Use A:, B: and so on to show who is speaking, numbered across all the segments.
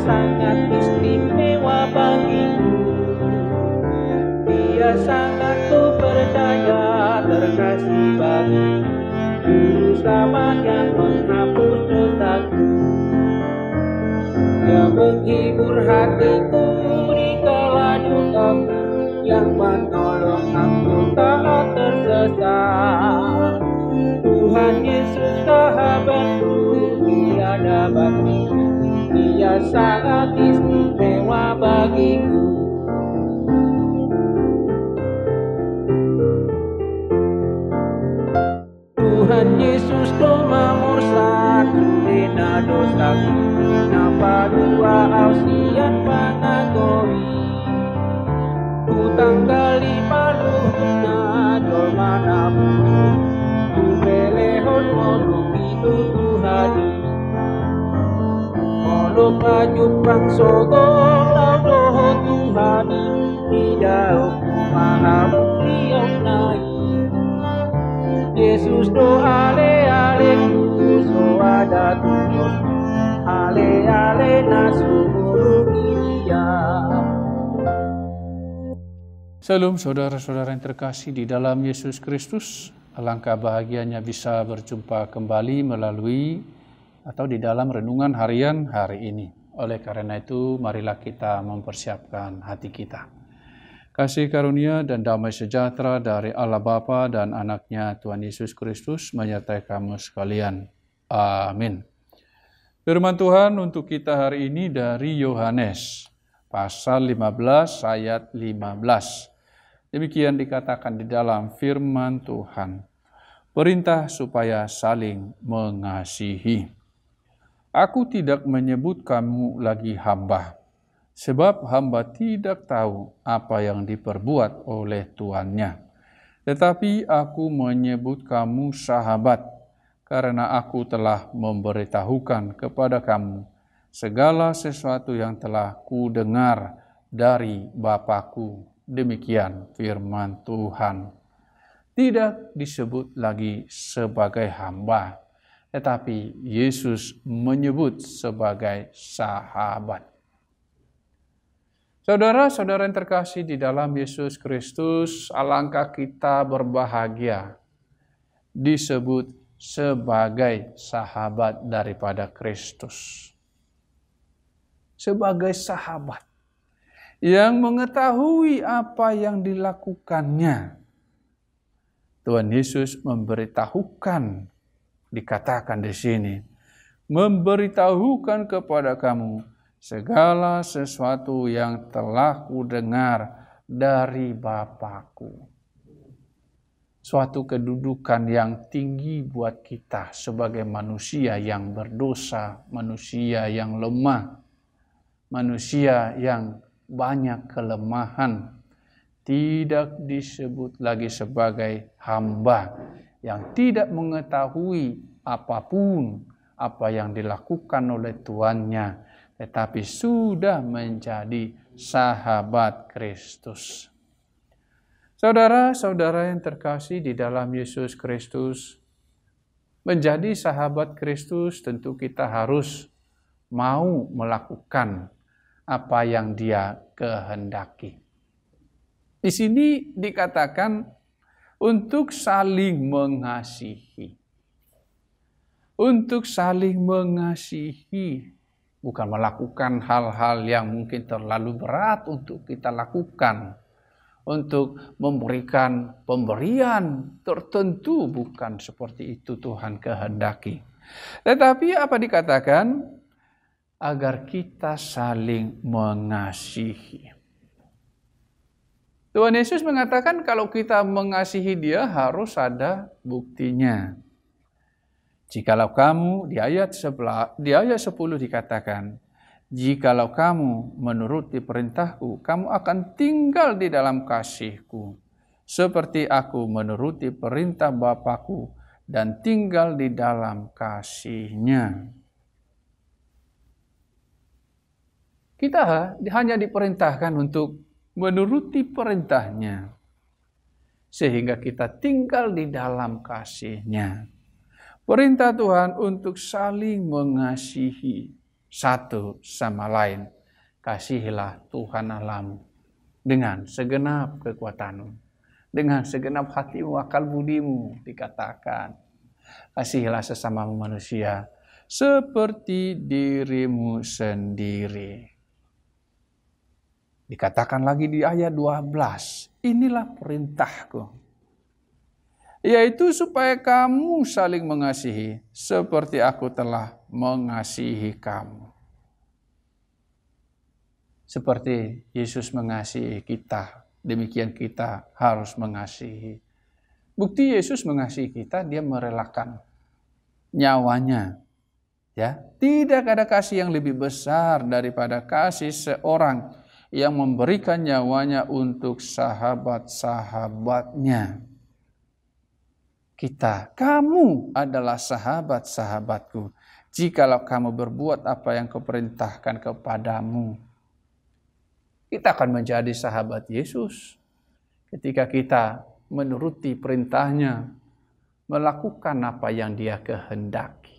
A: sangat istimewa bagiku. Dia sangat kupercaya, terkasih bagiku, Juru Selamat yang menghapus dosaku. Dia menghibur hatiku di kala dukaku, yang menolong aku saat tersesat. Tuhan Yesus sahabatku, tiada banding, Dia sangat istimewa bagiku. Tuhan Yesus nomor satu rena dosaku, napa dua ausian pangagoi. Ku tanggali paluhna jol mana bulu, ku belehon moluk itu Tuhani. Moluk ajupang sogong laudoho Tuhani, tidak ku mahamu liok nai. Yesus do ale ale ku so ada tulos, ale ale nasuru Dia.
B: Salam saudara-saudara yang terkasih di dalam Yesus Kristus. Alangkah bahagianya bisa berjumpa kembali melalui atau di dalam renungan harian hari ini. Oleh karena itu, marilah kita mempersiapkan hati kita. Kasih karunia dan damai sejahtera dari Allah Bapa dan Anaknya Tuhan Yesus Kristus menyertai kamu sekalian. Amin. Firman Tuhan untuk kita hari ini dari Yohanes pasal 15 ayat 15. Demikian dikatakan di dalam firman Tuhan. Perintah supaya saling mengasihi. Aku tidak menyebut kamu lagi hamba, sebab hamba tidak tahu apa yang diperbuat oleh tuannya. Tetapi aku menyebut kamu sahabat, karena aku telah memberitahukan kepada kamu segala sesuatu yang telah kudengar dari Bapa-Ku. Demikian firman Tuhan. Tidak disebut lagi sebagai hamba, tetapi Yesus menyebut sebagai sahabat. Saudara-saudara yang terkasih di dalam Yesus Kristus, alangkah kita berbahagia disebut sebagai sahabat daripada Kristus. Sebagai sahabat yang mengetahui apa yang dilakukannya. Tuhan Yesus memberitahukan, dikatakan di sini, memberitahukan kepada kamu segala sesuatu yang telah kudengar dari Bapa-Ku. Suatu kedudukan yang tinggi buat kita sebagai manusia yang berdosa, manusia yang lemah, manusia yang banyak kelemahan. Tidak disebut lagi sebagai hamba yang tidak mengetahui apapun apa yang dilakukan oleh tuannya, tetapi sudah menjadi sahabat Kristus. Saudara-saudara yang terkasih di dalam Yesus Kristus, menjadi sahabat Kristus tentu kita harus mau melakukan apa yang Dia kehendaki. Di sini dikatakan untuk saling mengasihi. Untuk saling mengasihi, bukan melakukan hal-hal yang mungkin terlalu berat untuk kita lakukan. Untuk memberikan pemberian tertentu, bukan seperti itu Tuhan kehendaki. Tetapi apa dikatakan? Agar kita saling mengasihi. Tuhan Yesus mengatakan kalau kita mengasihi Dia harus ada buktinya. Jikalau kamu, di ayat 10 dikatakan, jikalau kamu menuruti perintahku, kamu akan tinggal di dalam kasihku, seperti aku menuruti perintah Bapa-Ku dan tinggal di dalam kasih-Nya. Kita hanya diperintahkan untuk menuruti perintah-Nya, sehingga kita tinggal di dalam kasih-Nya. Perintah Tuhan untuk saling mengasihi, satu sama lain. Kasihilah Tuhan Allahmu dengan segenap kekuatanmu, dengan segenap hatimu, akal budimu, dikatakan. Kasihilah sesama manusia seperti dirimu sendiri. Dikatakan lagi di ayat 12, inilah perintahku, yaitu supaya kamu saling mengasihi seperti aku telah mengasihi kamu. Seperti Yesus mengasihi kita, demikian kita harus mengasihi. Bukti Yesus mengasihi kita, dia merelakan nyawanya. Ya, tidak ada kasih yang lebih besar daripada kasih seorang yang memberikan nyawanya untuk sahabat-sahabatnya. Kamu adalah sahabat-sahabatku, jikalau kamu berbuat apa yang kuperintahkan kepadamu. Kita akan menjadi sahabat Yesus ketika kita menuruti perintahnya, melakukan apa yang dia kehendaki.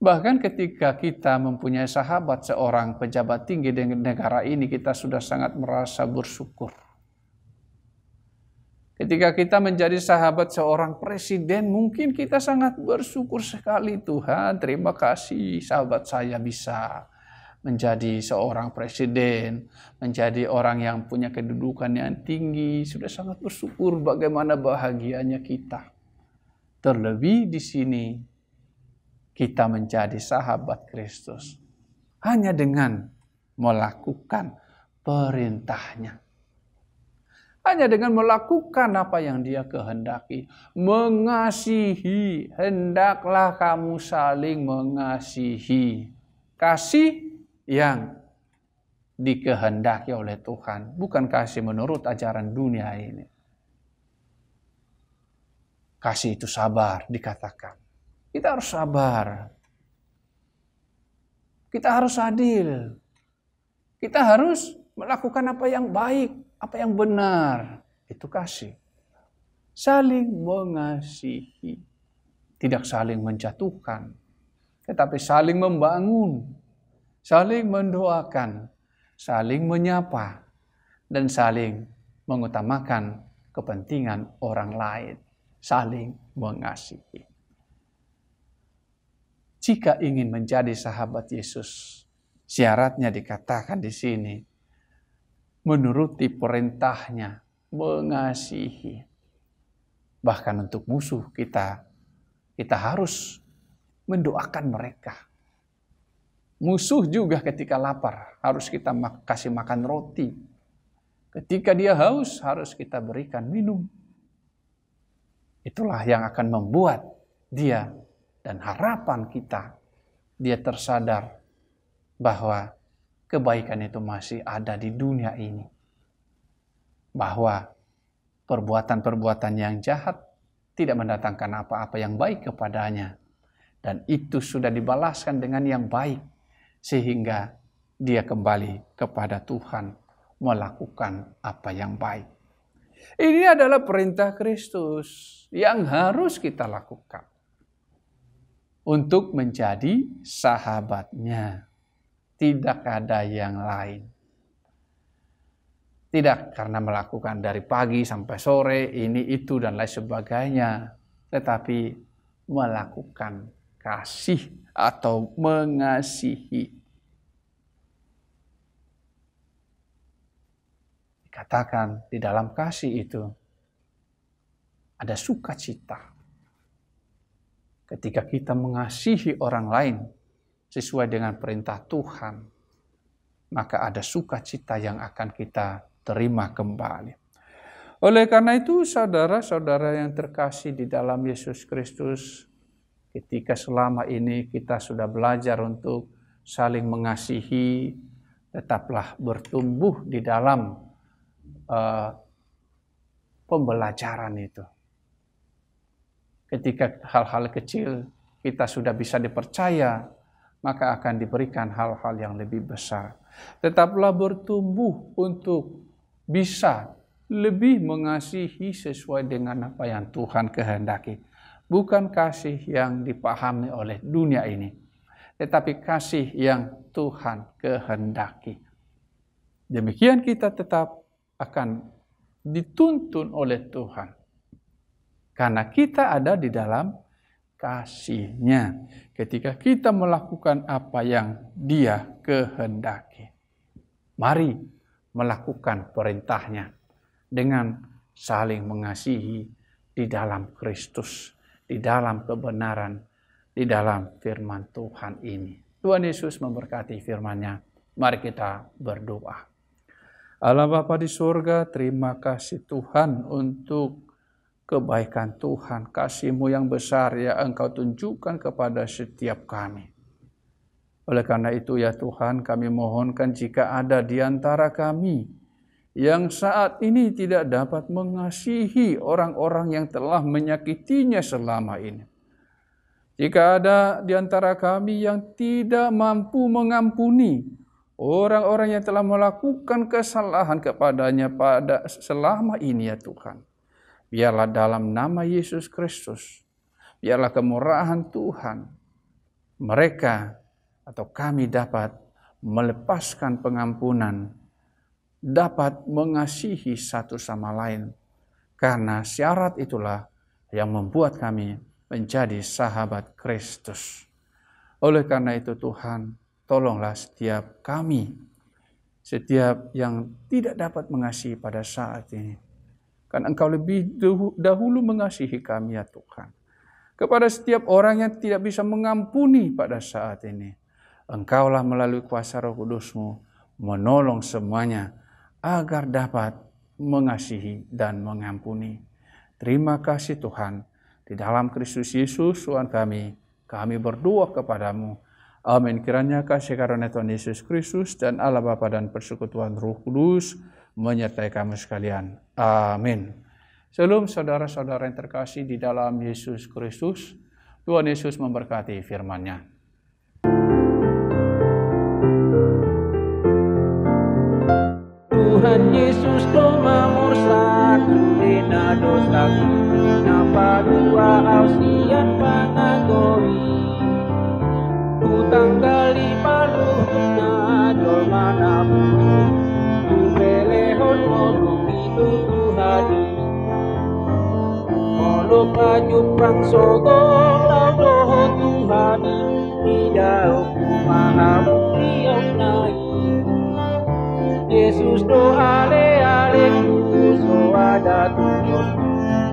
B: Bahkan ketika kita mempunyai sahabat seorang pejabat tinggi di negara ini, kita sudah sangat merasa bersyukur. Ketika kita menjadi sahabat seorang presiden, mungkin kita sangat bersyukur sekali. Tuhan, terima kasih sahabat saya bisa menjadi seorang presiden, menjadi orang yang punya kedudukan yang tinggi. Sudah sangat bersyukur bagaimana bahagianya kita. Terlebih di sini, kita menjadi sahabat Kristus hanya dengan melakukan perintahnya. Hanya dengan melakukan apa yang dia kehendaki. Mengasihi, hendaklah kamu saling mengasihi. Kasih yang dikehendaki oleh Tuhan, bukan kasih menurut ajaran dunia ini. Kasih itu sabar, dikatakan. Kita harus sabar. Kita harus adil. Kita harus melakukan apa yang baik, apa yang benar. Itu kasih. Saling mengasihi. Tidak saling menjatuhkan, tetapi saling membangun. Saling mendoakan, saling menyapa, dan saling mengutamakan kepentingan orang lain. Saling mengasihi. Jika ingin menjadi sahabat Yesus, syaratnya dikatakan di sini, menuruti perintahnya, mengasihi. Bahkan untuk musuh kita harus mendoakan mereka. Musuh juga ketika lapar harus kita kasih makan roti. Ketika dia haus harus kita berikan minum. Itulah yang akan membuat dia dan harapan kita, dia tersadar bahwa kebaikan itu masih ada di dunia ini. Bahwa perbuatan-perbuatan yang jahat tidak mendatangkan apa-apa yang baik kepadanya. Dan itu sudah dibalaskan dengan yang baik. Sehingga dia kembali kepada Tuhan melakukan apa yang baik. Ini adalah perintah Kristus yang harus kita lakukan untuk menjadi sahabatnya. Tidak ada yang lain. Tidak karena melakukan dari pagi sampai sore, ini, itu, dan lain sebagainya. Tetapi melakukan kasih atau mengasihi. Dikatakan di dalam kasih itu ada sukacita. Ketika kita mengasihi orang lain sesuai dengan perintah Tuhan, maka ada sukacita yang akan kita terima kembali. Oleh karena itu, saudara-saudara yang terkasih di dalam Yesus Kristus, ketika selama ini kita sudah belajar untuk saling mengasihi, tetaplah bertumbuh di dalam pembelajaran itu. Ketika hal-hal kecil kita sudah bisa dipercaya, maka akan diberikan hal-hal yang lebih besar. Tetaplah bertumbuh untuk bisa lebih mengasihi sesuai dengan apa yang Tuhan kehendaki. Bukan kasih yang dipahami oleh dunia ini, tetapi kasih yang Tuhan kehendaki. Demikian kita tetap akan dituntun oleh Tuhan. Karena kita ada di dalam kasih-Nya. Ketika kita melakukan apa yang Dia kehendaki. Mari melakukan perintah-Nya dengan saling mengasihi di dalam Kristus, di dalam kebenaran, di dalam firman Tuhan ini. Tuhan Yesus memberkati firman-Nya. Mari kita berdoa. Allah Bapa di surga, terima kasih Tuhan untuk kebaikan Tuhan, kasih-Mu yang besar yang Engkau tunjukkan kepada setiap kami. Oleh karena itu ya Tuhan, kami mohonkan jika ada di antara kami yang saat ini tidak dapat mengasihi orang-orang yang telah menyakitinya selama ini. Jika ada di antara kami yang tidak mampu mengampuni orang-orang yang telah melakukan kesalahan kepadanya pada selama ini ya Tuhan. Biarlah dalam nama Yesus Kristus, biarlah kemurahan Tuhan, mereka atau kami dapat melepaskan pengampunan, dapat mengasihi satu sama lain. Karena syarat itulah yang membuat kami menjadi sahabat Kristus. Oleh karena itu Tuhan, tolonglah setiap kami, setiap yang tidak dapat mengasihi pada saat ini. Karena Engkau lebih dahulu mengasihi kami ya Tuhan. Kepada setiap orang yang tidak bisa mengampuni pada saat ini, Engkaulah melalui kuasa Roh Kudus-Mu menolong semuanya agar dapat mengasihi dan mengampuni. Terima kasih Tuhan. Di dalam Kristus Yesus Tuhan kami berdoa kepadamu. Amin. Kiranya kasih karunia Tuhan Yesus Kristus dan Allah Bapa dan persekutuan Roh Kudus menyertai kamu sekalian. Amin. Shalom saudara-saudara yang terkasih di dalam Yesus Kristus. Tuhan Yesus memberkati firman-Nya.
A: Tuhan Yesus nomor satu dina dosaku, napa dua ausian pangagoi. Utang kali paluhna dol mana bulu, tu belehon moduk itu Tuhani. Molok laju prang sogong laudoho Tuhani, tidak kumaha bukti nai. Yesus do ale ale kuso ada tulos,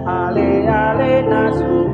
A: ale ale nasu